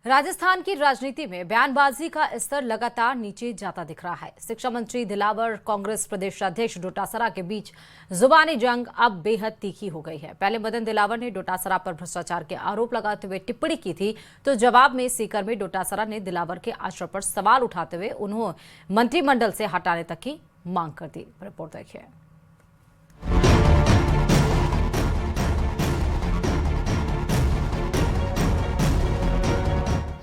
राजस्थान की राजनीति में बयानबाजी का स्तर लगातार नीचे जाता दिख रहा है। शिक्षा मंत्री दिलावर कांग्रेस प्रदेशाध्यक्ष डोटासरा के बीच जुबानी जंग अब बेहद तीखी हो गई है। पहले मदन दिलावर ने डोटासरा पर भ्रष्टाचार के आरोप लगाते हुए टिप्पणी की थी, तो जवाब में सीकर में डोटासरा ने दिलावर के आचरण पर सवाल उठाते हुए उन्हें मंत्रिमंडल से हटाने तक की मांग कर दी। रिपोर्ट देखिए।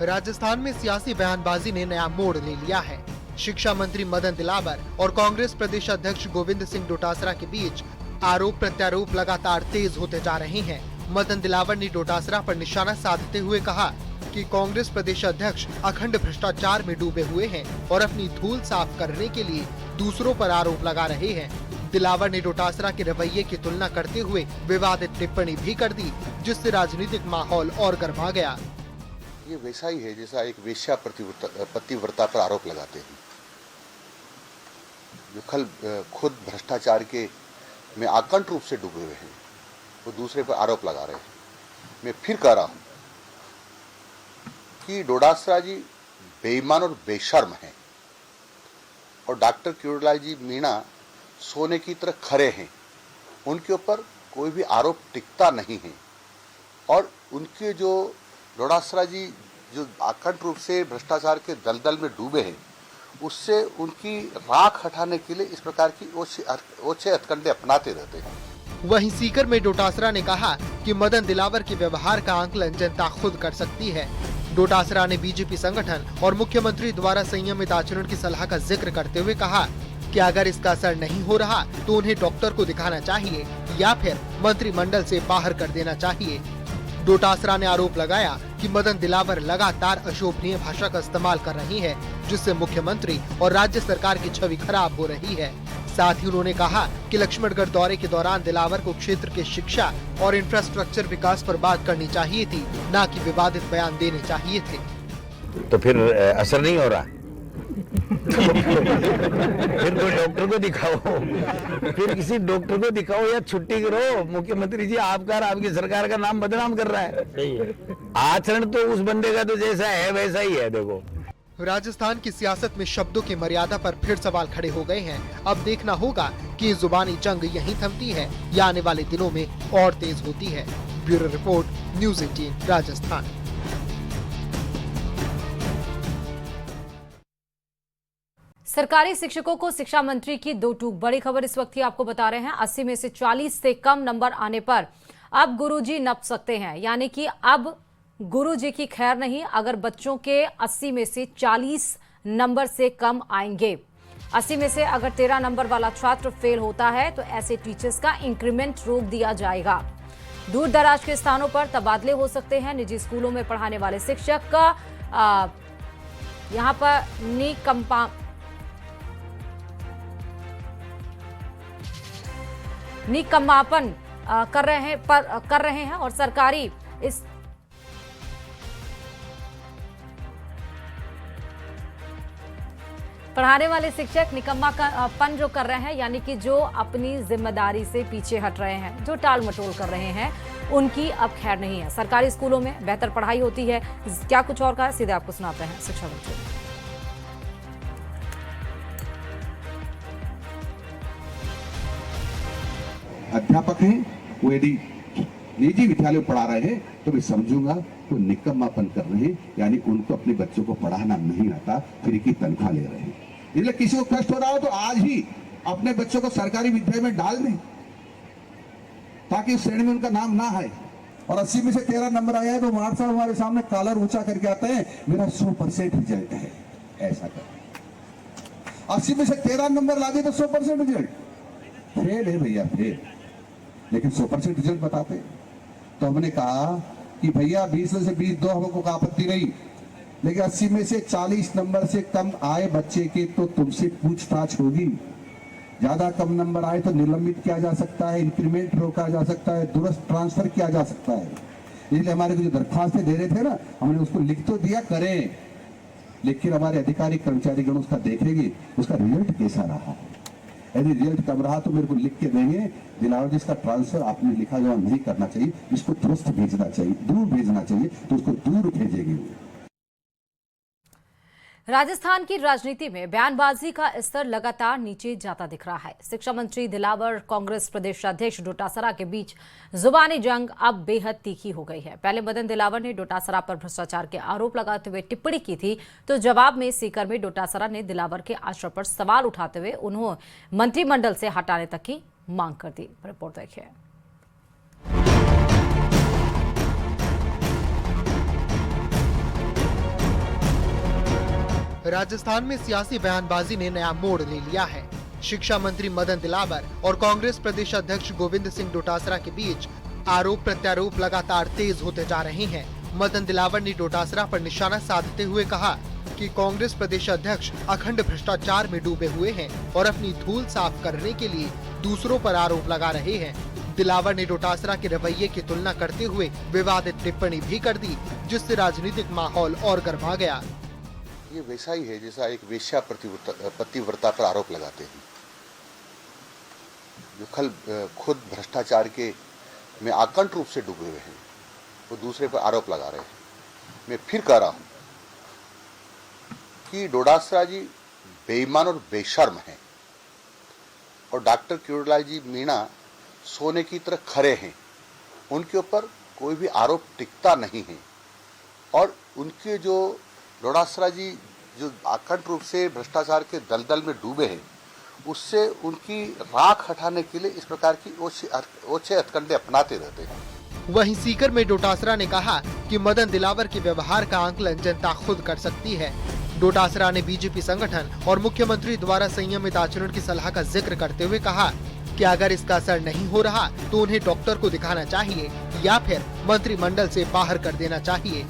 राजस्थान में सियासी बयानबाजी ने नया मोड़ ले लिया है। शिक्षा मंत्री मदन दिलावर और कांग्रेस प्रदेश अध्यक्ष गोविंद सिंह डोटासरा के बीच आरोप प्रत्यारोप लगातार तेज होते जा रहे हैं। मदन दिलावर ने डोटासरा पर निशाना साधते हुए कहा कि कांग्रेस प्रदेश अध्यक्ष अखंड भ्रष्टाचार में डूबे हुए हैं और अपनी धूल साफ करने के लिए दूसरों पर आरोप लगा रहे हैं। दिलावर ने डोटासरा के रवैये की तुलना करते हुए विवादित टिप्पणी भी कर दी, जिससे राजनीतिक माहौल और गर्मा गया। ये वैसा ही है जैसा एक वेश्या पतिव्रता पर आरोप लगाते हैं, जो खुद भ्रष्टाचार के में आकंठ रूप से डूबे हुए हैं, वो दूसरे पर आरोप लगा रहे हैं। मैं फिर कह रहा हूं कि डोटासरा जी बेईमान और बेशर्म हैं और डॉक्टर किरोड़ीलाल जी मीणा सोने की तरह खरे हैं। उनके ऊपर कोई भी आरोप टिकता नहीं है और उनके जो डोटासरा जी जो आकंठ रूप से भ्रष्टाचार के दलदल में डूबे हैं, उससे उनकी राख हटाने के लिए इस प्रकार की ओछे हथकंडे अपनाते रहते हैं। वहीं सीकर में डोटासरा ने कहा कि मदन दिलावर के व्यवहार का आकलन जनता खुद कर सकती है। डोटासरा ने बीजेपी संगठन और मुख्यमंत्री द्वारा संयमित आचरण की सलाह का जिक्र करते हुए कहा कि अगर इसका असर नहीं हो रहा तो उन्हें डॉक्टर को दिखाना चाहिए या फिर मंत्रिमंडल से बाहर कर देना चाहिए। डोटासरा ने आरोप लगाया कि मदन दिलावर लगातार अशोभनीय भाषा का इस्तेमाल कर रही है, जिससे मुख्यमंत्री और राज्य सरकार की छवि खराब हो रही है। साथ ही उन्होंने कहा कि लक्ष्मणगढ़ दौरे के दौरान दिलावर को क्षेत्र के शिक्षा और इंफ्रास्ट्रक्चर विकास पर बात करनी चाहिए थी, न कि विवादित बयान देने चाहिए थे। तो फिर असर नहीं हो रहा फिर कोई डॉक्टर को दिखाओ, फिर किसी डॉक्टर को दिखाओ या छुट्टी करो। मुख्यमंत्री जी आपका और आपकी सरकार का नाम बदनाम कर रहा है। आचरण तो उस बंदे का तो जैसा है वैसा ही है। देखो, राजस्थान की सियासत में शब्दों की मर्यादा पर फिर सवाल खड़े हो गए हैं। अब देखना होगा कि ये जुबानी जंग यहीं थमती है या आने वाले दिनों में और तेज होती है। Bureau report, news 18 Rajasthan. सरकारी शिक्षकों को शिक्षा मंत्री की दो टूक। बड़ी खबर इस वक्त ही आपको बता रहे हैं। 80 में से 40 से कम नंबर आने पर अब गुरुजी नप सकते हैं, यानी कि अब गुरुजी की खैर नहीं अगर बच्चों के 80 में से 40 नंबर से कम आएंगे। 80 में से अगर 13 नंबर वाला छात्र फेल होता है तो ऐसे टीचर्स का इंक्रीमेंट रोक दिया जाएगा। दूर दराज के स्थानों पर तबादले हो सकते हैं। निजी स्कूलों में पढ़ाने वाले शिक्षक का यहाँ पर निकम्मापन कर रहे हैं और सरकारी इस पढ़ाने वाले शिक्षक निकम्मापन जो कर रहे हैं, यानी कि जो अपनी जिम्मेदारी से पीछे हट रहे हैं, जो टाल मटोल कर रहे हैं, उनकी अब खैर नहीं है। सरकारी स्कूलों में बेहतर पढ़ाई होती है। क्या कुछ और कहा, सीधे आपको सुनाते हैं शिक्षा मंत्री। अध्यापक हैं, वो यदि निजी विद्यालय में पढ़ा रहे हैं तो मैं समझूंगा वो निकम्मापन कर रहे हैं, यानी उनको अपने बच्चों को पढ़ाना नहीं आता, फ्री की तनख्वाह ले रहे हैं। इसलिए किसी को कष्ट हो रहा हो तो आज ही अपने बच्चों को सरकारी विद्यालय में डाल दें ताकि उस श्रेणी में उनका नाम ना आए। और 80 में से 13 नंबर आया है तो मार साहब हमारे सामने कॉलर ऊंचा करके आते हैं, मेरा 100% रिजल्ट है। ऐसा कर 80 में से 13 नंबर ला दिए तो 100% रिजल्ट फेल है भैया, फेल। लेकिन 100% रिजल्ट बताते। तो हमने कहा कि भैया 20 में से 20 दो, हमको कोई आपत्ति नहीं, लेकिन 80 में से 40 नंबर से कम आए बच्चे के तो तुमसे पूछताछ होगी। ज्यादा कम नंबर आए तो निलंबित किया जा सकता है, इंक्रीमेंट रोका जा सकता है, दुरुस्त ट्रांसफर किया जा सकता है। इसलिए हमारे को जो दरखास्तें दे रहे थे ना, हमने उसको लिख तो दिया करें, लेकिन हमारे अधिकारी कर्मचारीगण उसका देखेंगे उसका रिजल्ट कैसा रहा। यदि रिजल्ट कम रहा तो मेरे को लिख के देंगे, दिलावर जिसका ट्रांसफर आपने लिखा जमा नहीं करना चाहिए, इसको तुरंत भेजना चाहिए, दूर भेजना चाहिए, तो उसको दूर भेजेंगे। राजस्थान की राजनीति में बयानबाजी का स्तर लगातार नीचे जाता दिख रहा है। शिक्षा मंत्री दिलावर, कांग्रेस प्रदेशाध्यक्ष डोटासरा के बीच जुबानी जंग अब बेहद तीखी हो गई है। पहले मदन दिलावर ने डोटासरा पर भ्रष्टाचार के आरोप लगाते हुए टिप्पणी की थी, तो जवाब में सीकर में डोटासरा ने दिलावर के आचरण पर सवाल उठाते हुए उन्हें मंत्रिमंडल से हटाने तक की मांग कर दी। रिपोर्ट देखिए। राजस्थान में सियासी बयानबाजी ने नया मोड़ ले लिया है। शिक्षा मंत्री मदन दिलावर और कांग्रेस प्रदेश अध्यक्ष गोविंद सिंह डोटासरा के बीच आरोप प्रत्यारोप लगातार तेज होते जा रहे हैं। मदन दिलावर ने डोटासरा पर निशाना साधते हुए कहा कि कांग्रेस प्रदेश अध्यक्ष अखंड भ्रष्टाचार में डूबे हुए हैं और अपनी धूल साफ करने के लिए दूसरों पर आरोप लगा रहे हैं। दिलावर ने डोटासरा के रवैये की तुलना करते हुए विवादित टिप्पणी भी कर दी, जिससे राजनीतिक माहौल और गर्मा गया। ये वैसा ही है जैसा एक वेश्या पतिव्रता पर आरोप लगाते हैं, जो खुद भ्रष्टाचार के में आकंठ रूप से डूबे हुए हैं, वो दूसरे पर आरोप लगा रहे हैं। मैं फिर कह रहा हूं कि डोटासरा जी बेईमान और बेशर्म हैं और डॉक्टर किरोड़ीलाल जी मीणा सोने की तरह खरे हैं। उनके ऊपर कोई भी आरोप टिकता नहीं है और उनके जो डोटासरा जी जो अखंड रूप से भ्रष्टाचार के दलदल में डूबे हैं, उससे उनकी राख हटाने के लिए इस प्रकार की ओछे हथकंडे अपनाते रहते हैं। वहीं सीकर में डोटासरा ने कहा कि मदन दिलावर के व्यवहार का आकलन जनता खुद कर सकती है। डोटासरा ने बीजेपी संगठन और मुख्यमंत्री द्वारा संयमित आचरण की सलाह का जिक्र करते हुए कहा कि अगर इसका असर नहीं हो रहा तो उन्हें डॉक्टर को दिखाना चाहिए या फिर मंत्रिमंडल से बाहर कर देना चाहिए।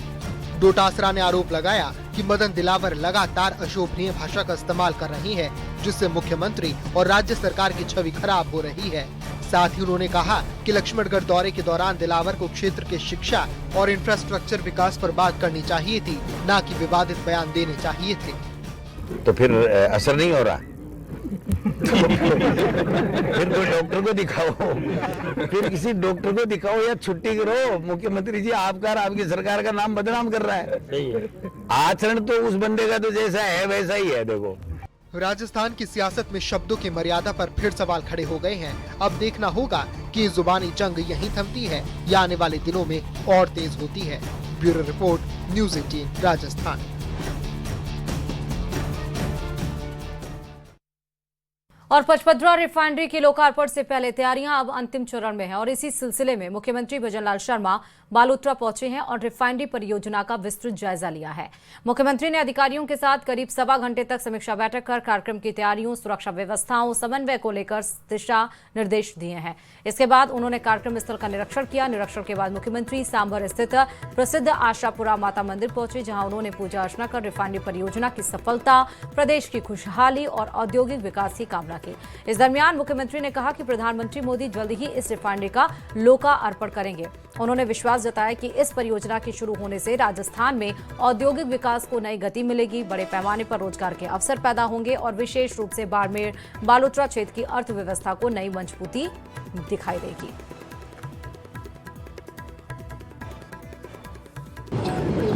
डोटासरा ने आरोप लगाया कि मदन दिलावर लगातार अशोभनीय भाषा का इस्तेमाल कर रही है, जिससे मुख्यमंत्री और राज्य सरकार की छवि खराब हो रही है। साथ ही उन्होंने कहा कि लक्ष्मणगढ़ दौरे के दौरान दिलावर को क्षेत्र के शिक्षा और इंफ्रास्ट्रक्चर विकास पर बात करनी चाहिए थी, न कि विवादित बयान देने चाहिए थे। तो फिर असर नहीं हो रहा फिर कोई डॉक्टर को दिखाओ, फिर किसी डॉक्टर को दिखाओ या छुट्टी करो। मुख्यमंत्री जी आपकी सरकार का नाम बदनाम कर रहा है। आचरण तो उस बंदे का तो जैसा है वैसा ही है। देखो, राजस्थान की सियासत में शब्दों की मर्यादा पर फिर सवाल खड़े हो गए हैं। अब देखना होगा कि जुबानी जंग यहीं थमती है या आने वाले दिनों में और तेज होती है। Bureau report, news 18 Rajasthan. और पचपदरा रिफाइनरी के लोकार्पण से पहले तैयारियां अब अंतिम चरण में हैं और इसी सिलसिले में मुख्यमंत्री भजनलाल शर्मा बालोतरा पहुंचे हैं और रिफाइनरी परियोजना का विस्तृत जायजा लिया है। मुख्यमंत्री ने अधिकारियों के साथ करीब सवा घंटे तक समीक्षा बैठक कर कार्यक्रम की तैयारियों, सुरक्षा व्यवस्थाओं, समन्वय को लेकर दिशा निर्देश दिए हैं। इसके बाद उन्होंने कार्यक्रम स्थल का निरीक्षण किया। निरीक्षण के बाद मुख्यमंत्री सांभर स्थित प्रसिद्ध आशापुरा माता मंदिर पहुंचे, जहां उन्होंने पूजा अर्चना कर रिफाइनरी परियोजना की सफलता, प्रदेश की खुशहाली और औद्योगिक विकास की कामना की। इस दरमियान मुख्यमंत्री ने कहा कि प्रधानमंत्री मोदी जल्द ही इस रिफाइनरी का लोकार्पण करेंगे। उन्होंने विश्वास जताया कि इस परियोजना के शुरू होने से राजस्थान में औद्योगिक विकास को नई गति मिलेगी, बड़े पैमाने पर रोजगार के अवसर पैदा होंगे और विशेष रूप से बाड़मेर बालोतरा क्षेत्र की अर्थव्यवस्था को नई मजबूती दिखाई देगी।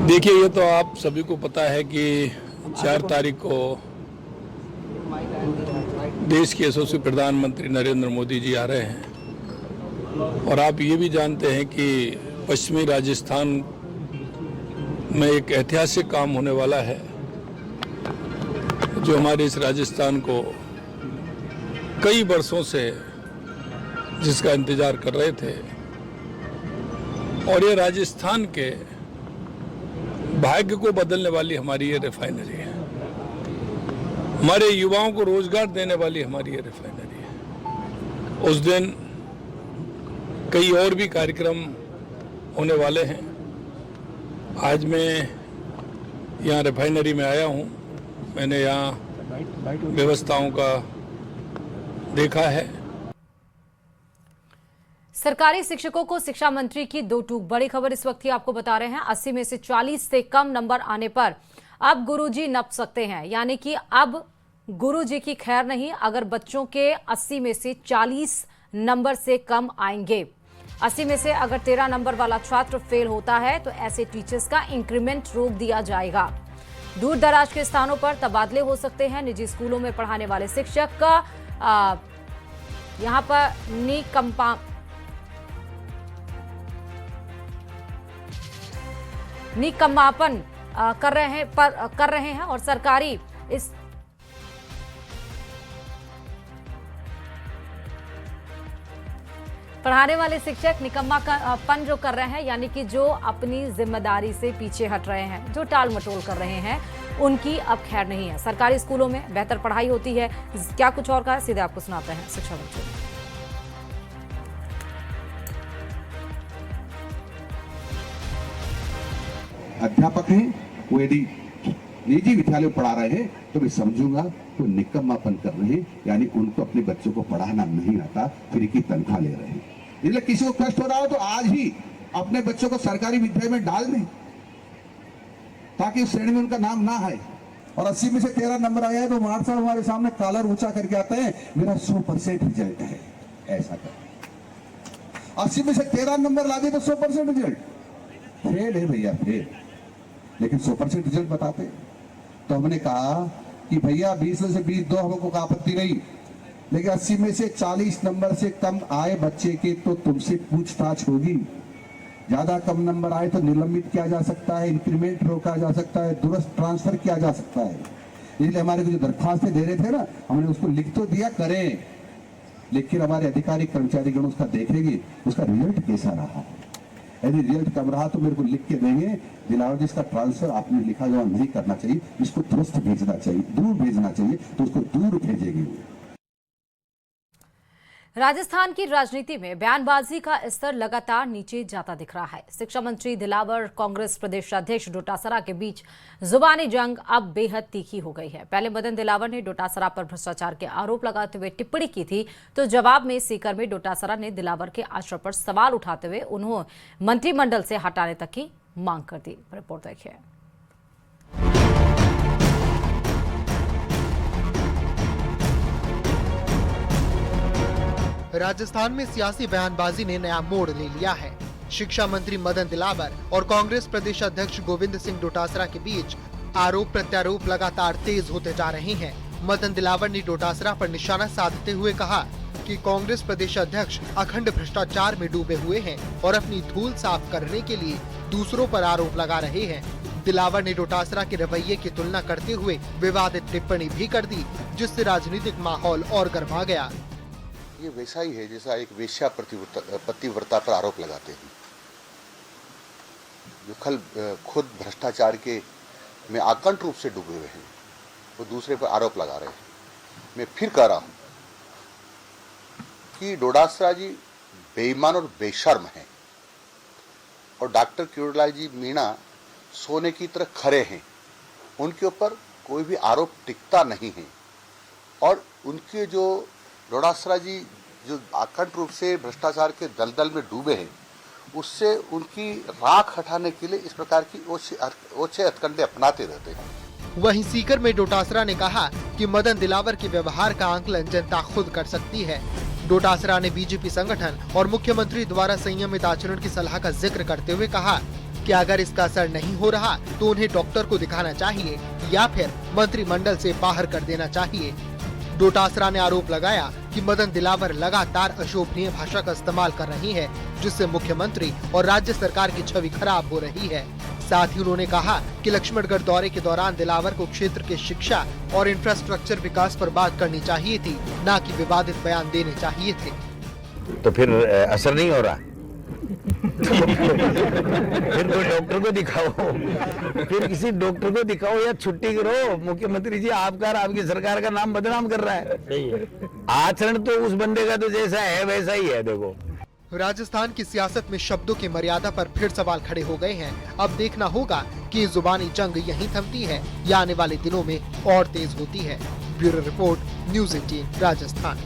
देखिए, ये तो आप सभी को पता है कि 4 तारीख को देश के यशस्वी प्रधानमंत्री नरेंद्र मोदी जी आ रहे हैं और आप ये भी जानते हैं कि पश्चिमी राजस्थान में एक ऐतिहासिक काम होने वाला है, जो हमारे इस राजस्थान को कई वर्षों से जिसका इंतजार कर रहे थे। और ये राजस्थान के भाग्य को बदलने वाली हमारी ये रिफाइनरी है, हमारे युवाओं को रोजगार देने वाली हमारी ये रिफाइनरी है। उस दिन कई और भी कार्यक्रम होने वाले हैं। आज मैं यहाँ रिफाइनरी में आया हूँ, मैंने यहाँ व्यवस्थाओं का देखा है। सरकारी शिक्षकों को शिक्षा मंत्री की दो टूक। बड़ी खबर इस वक्त ही आपको बता रहे हैं। 80 में से 40 से कम नंबर आने पर अब गुरुजी नप सकते हैं, यानी कि अब गुरुजी की खैर नहीं अगर बच्चों के 80 में से 40 नंबर से कम आएंगे। 80 में से अगर 13 नंबर वाला छात्र फेल होता है तो ऐसे टीचर्स का इंक्रीमेंट रोक दिया जाएगा। दूर दराज के स्थानों पर तबादले हो सकते हैं। निजी स्कूलों में पढ़ाने वाले शिक्षक का यहां पर निकम्मापन कर रहे हैं और सरकारी इस पढ़ाने वाले शिक्षक निकम्मापन जो कर रहे हैं, यानी कि जो अपनी जिम्मेदारी से पीछे हट रहे हैं, जो टाल मटोल कर रहे हैं, उनकी अब खैर नहीं है। सरकारी स्कूलों में बेहतर पढ़ाई होती है। क्या कुछ और कहा, सीधे आपको सुनाते हैं शिक्षा मंत्री। अध्यापक हैं वो यदि निजी विद्यालय में पढ़ा रहे हैं तो मैं समझूंगा वो निकम्मापन कर रहे हैं, यानी उनको अपने बच्चों को पढ़ाना नहीं आता, फ्री की तनख्वाह ले रहे हैं। इसलिए किसी को कष्ट हो रहा हो तो आज ही अपने बच्चों को सरकारी विद्यालय में डाल दें ताकि उस श्रेणी में उनका नाम ना आए। और 80 में से 13 नंबर आया है तो मार्च साहब हमारे सामने कॉलर ऊंचा करके आते हैं, मेरा 100% रिजल्ट है, ऐसा कर। 80 में से 13 नंबर ला दिए तो 100% रिजल्ट। फेल है भैया, फेल, लेकिन 100% रिजल्ट बताते। तो हमने कहा कि भैया 20 में से 20 दो, हमको कोई आपत्ति नहीं, लेकिन 80 में से 40 नंबर से कम आए बच्चे के तो तुमसे पूछताछ होगी। ज्यादा कम नंबर आए तो निलंबित किया जा सकता है, इंक्रीमेंट रोका जा सकता है, दुरुस्त ट्रांसफर किया जा सकता है। इसलिए हमारे को जो दरखास्तें दे रहे थे ना, हमने उसको लिख तो दिया, करें, लेकिन हमारे अधिकारी कर्मचारी गण उसका देखेंगे उसका रिजल्ट कैसा रहा। यदि रिजल्ट कम रहा तो मेरे को लिख के देंगे, दिलावर जी इसका ट्रांसफर आपने लिखा जमा नहीं करना चाहिए, इसको तुरंत भेजना चाहिए, दूर भेजना चाहिए, तो उसको दूर भेजेंगे। राजस्थान की राजनीति में बयानबाजी का स्तर लगातार नीचे जाता दिख रहा है। शिक्षा मंत्री दिलावर, कांग्रेस प्रदेशाध्यक्ष डोटासरा के बीच जुबानी जंग अब बेहद तीखी हो गई है। पहले मदन दिलावर ने डोटासरा पर भ्रष्टाचार के आरोप लगाते हुए टिप्पणी की थी, तो जवाब में सीकर में डोटासरा ने दिलावर के आचरण पर सवाल उठाते हुए उन्हें मंत्रिमंडल से हटाने तक की मांग कर दी। रिपोर्ट देखिए। राजस्थान में सियासी बयानबाजी ने नया मोड़ ले लिया है। शिक्षा मंत्री मदन दिलावर और कांग्रेस प्रदेश अध्यक्ष गोविंद सिंह डोटासरा के बीच आरोप प्रत्यारोप लगातार तेज होते जा रहे हैं। मदन दिलावर ने डोटासरा पर निशाना साधते हुए कहा कि कांग्रेस प्रदेश अध्यक्ष अखंड भ्रष्टाचार में डूबे हुए हैं और अपनी धूल साफ करने के लिए दूसरों पर आरोप लगा रहे हैं। दिलावर ने डोटासरा के रवैये की तुलना करते हुए विवादित टिप्पणी भी कर दी, जिससे राजनीतिक माहौल और गर्मा गया। ये वैसा ही है जैसा एक वेश्या पतिव्रता पर आरोप लगाते हैं, जो खुद भ्रष्टाचार के में आकंठ रूप से डूबे हुए हैं, वो दूसरे पर आरोप लगा रहे हैं। मैं फिर कह रहा हूं कि डोटासरा जी बेईमान और बेशर्म हैं और डॉक्टर किरोड़ीलाल जी मीणा सोने की तरह खरे हैं। उनके ऊपर कोई भी आरोप टिकता नहीं है और उनके जो डोटासरा जी जो आकंठ रूप से भ्रष्टाचार के दलदल में डूबे हैं, उससे उनकी राख हटाने के लिए इस प्रकार की ओछे हथकंडे अपनाते रहते हैं। वहीं सीकर में डोटासरा ने कहा कि मदन दिलावर के व्यवहार का आकलन जनता खुद कर सकती है। डोटासरा ने बीजेपी संगठन और मुख्यमंत्री द्वारा संयमित आचरण की सलाह का जिक्र करते हुए कहा कि अगर इसका असर नहीं हो रहा तो उन्हें डॉक्टर को दिखाना चाहिए या फिर मंत्रिमंडल से बाहर कर देना चाहिए। डोटासरा ने आरोप लगाया कि मदन दिलावर लगातार अशोभनीय भाषा का इस्तेमाल कर रही है, जिससे मुख्यमंत्री और राज्य सरकार की छवि खराब हो रही है। साथ ही उन्होंने कहा कि लक्ष्मणगढ़ दौरे के दौरान दिलावर को क्षेत्र के शिक्षा और इंफ्रास्ट्रक्चर विकास पर बात करनी चाहिए थी, न कि विवादित बयान देने चाहिए थे। तो फिर असर नहीं हो रहा फिर कोई डॉक्टर को दिखाओ, फिर किसी डॉक्टर को दिखाओ या छुट्टी करो। मुख्यमंत्री जी आपका और आपकी सरकार का नाम बदनाम कर रहा है। आचरण तो उस बंदे का तो जैसा है वैसा ही है। देखो, राजस्थान की सियासत में शब्दों की मर्यादा पर फिर सवाल खड़े हो गए हैं। अब देखना होगा कि ये जुबानी जंग यहीं थमती है या आने वाले दिनों में और तेज होती है। Bureau report, news 18 Rajasthan.